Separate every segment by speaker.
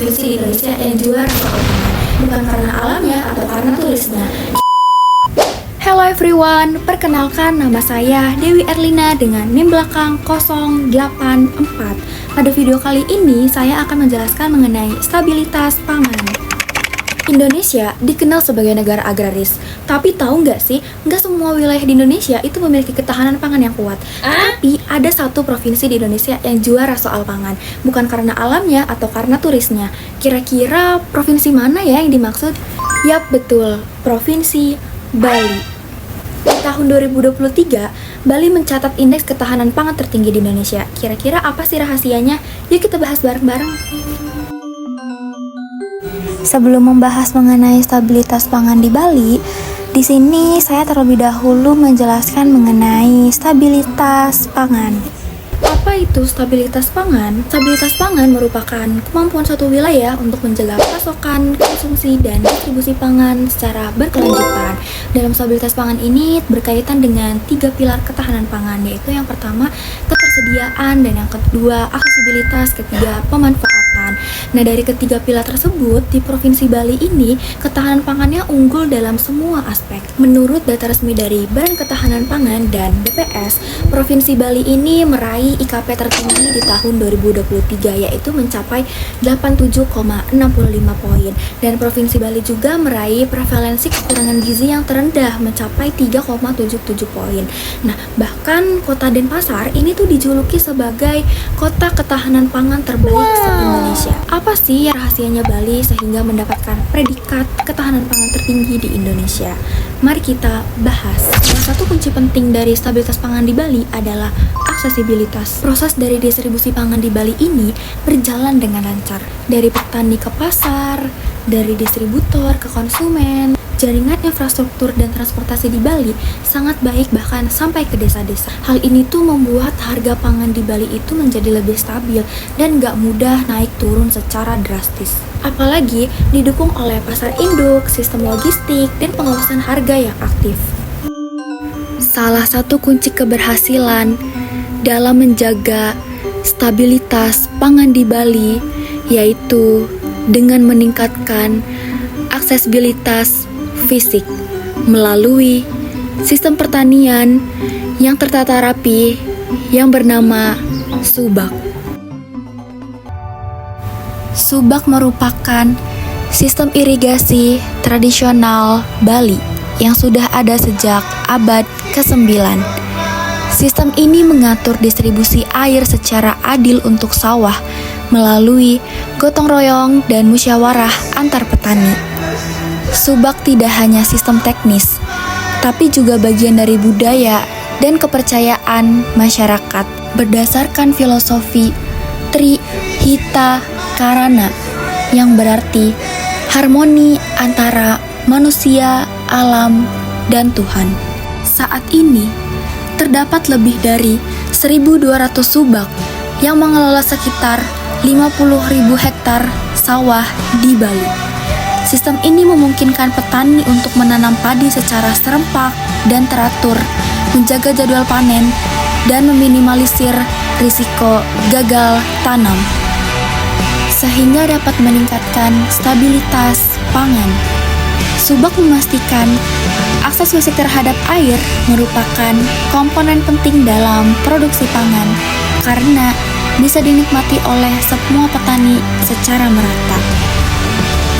Speaker 1: provinsi di Indonesia yang juara soal pangan, bukan karena alamnya atau karena turisnya.
Speaker 2: Hello everyone, perkenalkan nama saya Dewi Erlina dengan NIM belakang 084. Pada video kali ini saya akan menjelaskan mengenai stabilitas pangan. Indonesia dikenal sebagai negara agraris, tapi tahu nggak sih, nggak semua wilayah di Indonesia itu memiliki ketahanan pangan yang kuat. Tapi ada satu provinsi di Indonesia yang juara soal pangan, bukan karena alamnya atau karena turisnya. Kira-kira provinsi mana ya yang dimaksud? Yap, betul, Provinsi Bali. Di tahun 2023, Bali mencatat indeks ketahanan pangan tertinggi di Indonesia. Kira-kira apa sih rahasianya? Yuk kita bahas bareng-bareng. Sebelum membahas mengenai stabilitas pangan di Bali, di sini saya terlebih dahulu menjelaskan mengenai stabilitas pangan. Apa itu stabilitas pangan? Stabilitas pangan merupakan kemampuan suatu wilayah untuk menjaga pasokan, konsumsi, dan distribusi pangan secara berkelanjutan. Dalam stabilitas pangan ini berkaitan dengan 3 pilar ketahanan pangan, yaitu yang pertama ketersediaan, dan yang kedua aksesibilitas, ketiga pemanfaatan. Nah, dari ketiga pilar tersebut, di Provinsi Bali ini ketahanan pangannya unggul dalam semua aspek. Menurut data resmi dari Badan Ketahanan Pangan dan BPS, Provinsi Bali ini meraih IKP tertinggi di tahun 2023, yaitu mencapai 87,65 poin. Dan Provinsi Bali juga meraih prevalensi kekurangan gizi yang terendah, mencapai 3,77 poin. Nah, bahkan Kota Denpasar ini tuh dijuluki sebagai kota ketahanan pangan terbaik se-Indonesia. Apa sih rahasianya Bali sehingga mendapatkan predikat ketahanan pangan tertinggi di Indonesia? Mari kita bahas. Salah satu kunci penting dari stabilitas pangan di Bali adalah aksesibilitas. Proses dari distribusi pangan di Bali ini berjalan dengan lancar. Dari petani ke pasar, dari distributor ke konsumen. Jaringan infrastruktur dan transportasi di Bali sangat baik, bahkan sampai ke desa-desa. Hal ini tuh membuat harga pangan di Bali itu menjadi lebih stabil dan gak mudah naik turun secara drastis. Apalagi didukung oleh pasar induk, sistem logistik, dan pengawasan harga yang aktif. Salah satu kunci keberhasilan dalam menjaga stabilitas pangan di Bali yaitu dengan meningkatkan aksesibilitas fisik melalui sistem pertanian yang tertata rapi yang bernama subak. Subak merupakan sistem irigasi tradisional Bali yang sudah ada sejak abad ke-9. Sistem ini mengatur distribusi air secara adil untuk sawah melalui gotong royong dan musyawarah antar petani. Subak tidak hanya sistem teknis, tapi juga bagian dari budaya dan kepercayaan masyarakat berdasarkan filosofi Tri Hita Karana yang berarti harmoni antara manusia, alam, dan Tuhan. Saat ini, terdapat lebih dari 1.200 subak yang mengelola sekitar 50.000 hektar sawah di Bali. Sistem ini memungkinkan petani untuk menanam padi secara serempak dan teratur, menjaga jadwal panen, dan meminimalisir risiko gagal tanam, sehingga dapat meningkatkan stabilitas pangan. Subak memastikan akses fisik terhadap air merupakan komponen penting dalam produksi pangan karena bisa dinikmati oleh semua petani secara merata,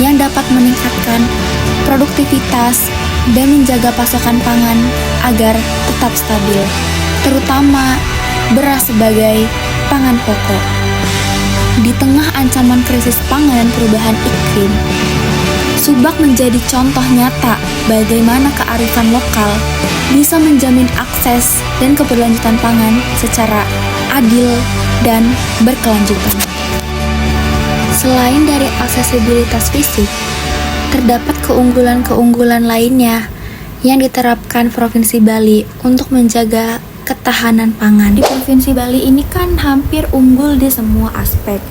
Speaker 2: yang dapat meningkatkan produktivitas dan menjaga pasokan pangan agar tetap stabil, terutama beras sebagai pangan pokok. Di tengah ancaman krisis pangan dan perubahan iklim, subak menjadi contoh nyata bagaimana kearifan lokal bisa menjamin akses dan keberlanjutan pangan secara adil dan berkelanjutan. Selain dari aksesibilitas fisik, terdapat keunggulan-keunggulan lainnya yang diterapkan Provinsi Bali untuk menjaga ketahanan pangan. Di Provinsi Bali ini kan hampir unggul di semua aspek.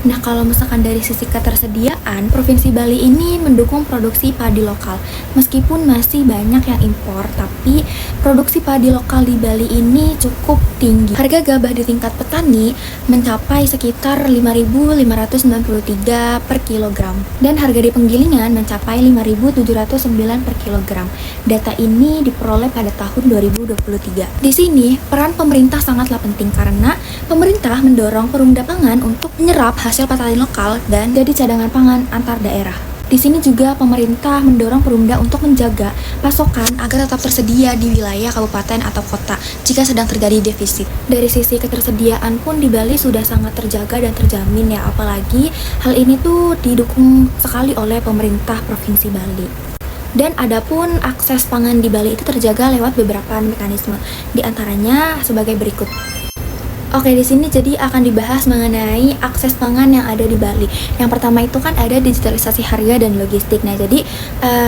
Speaker 2: Nah, kalau misalkan dari sisi ketersediaan, Provinsi Bali ini mendukung produksi padi lokal. Meskipun masih banyak yang impor, tapi produksi padi lokal di Bali ini cukup tinggi. Harga gabah di tingkat petani mencapai sekitar 5.593 per kilogram. Dan harga di penggilingan mencapai 5.709 per kilogram. Data ini diperoleh pada tahun 2023. Di sini, peran pemerintah sangatlah penting karena pemerintah mendorong Perumda Pangan untuk menyerap hasil petani lokal dan jadi cadangan pangan antar daerah. Di sini juga pemerintah mendorong Perumda untuk menjaga pasokan agar tetap tersedia di wilayah kabupaten atau kota jika sedang terjadi defisit. Dari sisi ketersediaan pun di Bali sudah sangat terjaga dan terjamin ya, apalagi hal ini tuh didukung sekali oleh pemerintah Provinsi Bali. Dan adapun akses pangan di Bali itu terjaga lewat beberapa mekanisme, di antaranya sebagai berikut. Oke, di sini jadi akan dibahas mengenai akses pangan yang ada di Bali. Yang pertama itu kan ada digitalisasi harga dan logistik. Nah, jadi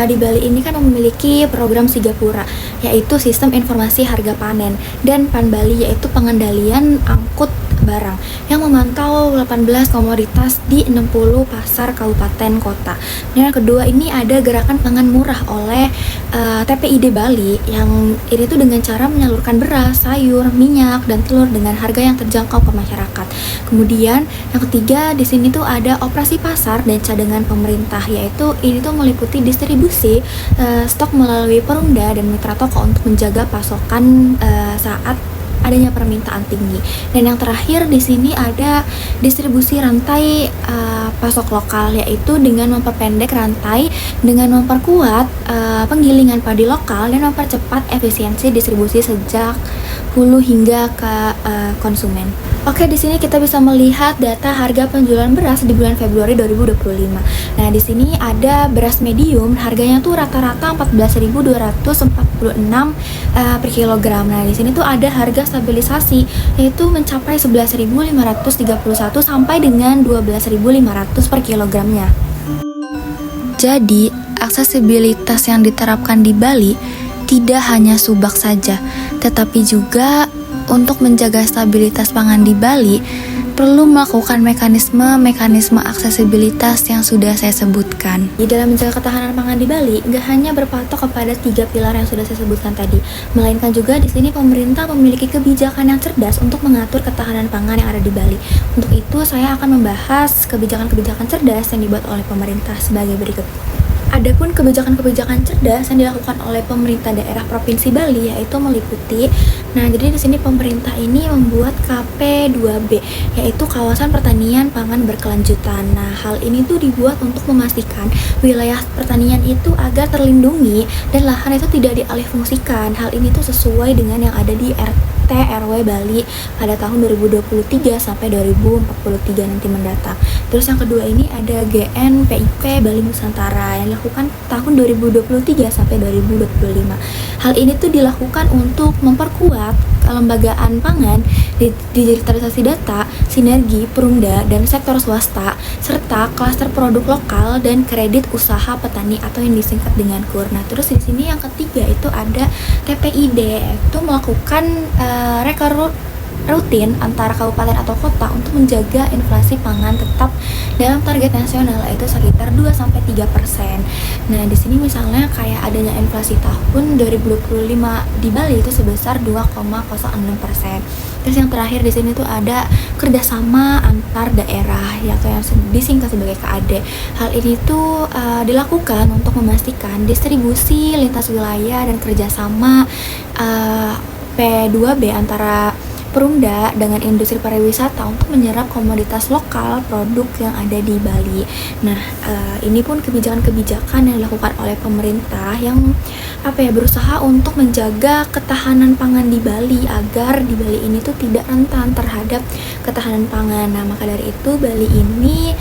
Speaker 2: di Bali ini kan memiliki program Sigapura, yaitu sistem informasi harga panen, dan Pan Bali yaitu pengendalian angkut barang yang memantau 18 komoditas di 60 pasar kabupaten kota. Dan yang kedua ini ada gerakan pangan murah oleh TPID Bali, yang ini tuh dengan cara menyalurkan beras, sayur, minyak, dan telur dengan harga yang terjangkau ke masyarakat. Kemudian yang ketiga di sini tuh ada operasi pasar dan cadangan pemerintah, yaitu ini tuh meliputi distribusi stok melalui Perumda dan mitra toko untuk menjaga pasokan saat adanya permintaan tinggi. Dan yang terakhir di sini ada distribusi rantai pasok lokal, yaitu dengan memperpendek rantai dengan memperkuat penggilingan padi lokal dan mempercepat efisiensi distribusi sejak hulu hingga ke konsumen. Oke, di sini kita bisa melihat data harga penjualan beras di bulan Februari 2025. Nah, di sini ada beras medium, harganya tuh rata-rata 14.246 per kilogram. Nah, di sini tuh ada harga stabilisasi, yaitu mencapai 11.531 sampai dengan 12.500 per kilogramnya.
Speaker 3: Jadi, aksesibilitas yang diterapkan di Bali tidak hanya subak saja, tetapi juga untuk menjaga stabilitas pangan di Bali perlu melakukan mekanisme aksesibilitas yang sudah saya sebutkan.
Speaker 2: Di dalam menjaga ketahanan pangan di Bali, nggak hanya berpatok kepada 3 pilar yang sudah saya sebutkan tadi, melainkan juga di sini pemerintah memiliki kebijakan yang cerdas untuk mengatur ketahanan pangan yang ada di Bali. Untuk itu, saya akan membahas kebijakan-kebijakan cerdas yang dibuat oleh pemerintah sebagai berikut. Adapun kebijakan-kebijakan cerdas yang dilakukan oleh pemerintah daerah Provinsi Bali yaitu meliputi, nah jadi di sini pemerintah ini membuat KP2B, yaitu kawasan pertanian pangan berkelanjutan. Nah, hal ini tuh dibuat untuk memastikan wilayah pertanian itu agar terlindungi dan lahan itu tidak dialihfungsikan. Hal ini tuh sesuai dengan yang ada di RT RW Bali pada tahun 2023 sampai 2043 nanti mendatang. Terus yang kedua ini ada GNPIP Bali Nusantara yang dilakukan tahun 2023 sampai 2025. Hal ini tuh dilakukan untuk memperkuat kelembagaan pangan, digitalisasi data, sinergi Perumda dan sektor swasta, serta klaster produk lokal dan kredit usaha petani atau yang disingkat dengan KUR. Nah, terus di sini yang ketiga itu ada TPID, itu melakukan rekor rutin antara kabupaten atau kota untuk menjaga inflasi pangan tetap dalam target nasional, yaitu sekitar 2-3%. Nah, di sini misalnya kayak adanya inflasi tahun 2025 di Bali itu sebesar 2,06%. Terus yang terakhir di sini tuh ada kerjasama antar daerah, atau yang disingkat sebagai KAD. Hal ini tuh dilakukan untuk memastikan distribusi lintas wilayah dan kerjasama P2B antara Perumda dengan industri pariwisata untuk menyerap komoditas lokal produk yang ada di Bali. Nah, ini pun kebijakan-kebijakan yang dilakukan oleh pemerintah yang berusaha untuk menjaga ketahanan pangan di Bali agar di Bali ini tuh tidak rentan terhadap ketahanan pangan. Nah, maka dari itu Bali ini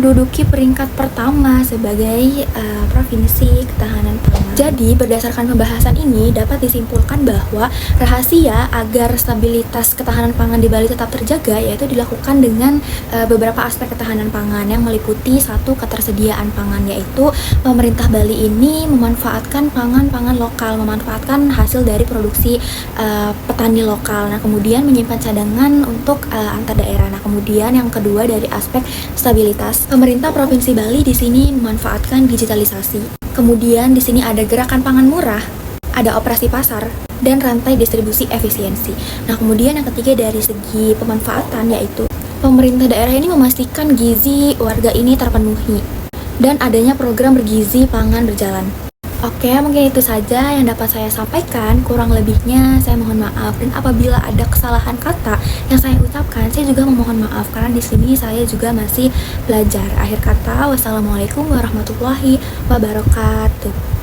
Speaker 2: menduduki peringkat pertama sebagai provinsi ketahanan pangan. Jadi berdasarkan pembahasan ini dapat disimpulkan bahwa rahasia agar stabilitas ketahanan pangan di Bali tetap terjaga yaitu dilakukan dengan beberapa aspek ketahanan pangan yang meliputi satu, ketersediaan pangan, yaitu pemerintah Bali ini memanfaatkan pangan lokal, memanfaatkan hasil dari produksi petani lokal. Nah, kemudian menyimpan cadangan untuk antar daerah. Nah, kemudian yang kedua dari aspek stabilitas, pemerintah Provinsi Bali di sini memanfaatkan digitalisasi. Kemudian di sini ada gerakan pangan murah, ada operasi pasar, dan rantai distribusi efisiensi. Nah, kemudian yang ketiga dari segi pemanfaatan yaitu pemerintah daerah ini memastikan gizi warga ini terpenuhi dan adanya program bergizi pangan berjalan. Oke, mungkin itu saja yang dapat saya sampaikan. Kurang lebihnya saya mohon maaf, dan apabila ada kesalahan kata yang saya ucapkan, saya juga memohon maaf karena di sini saya juga masih belajar. Akhir kata, wassalamualaikum warahmatullahi wabarakatuh.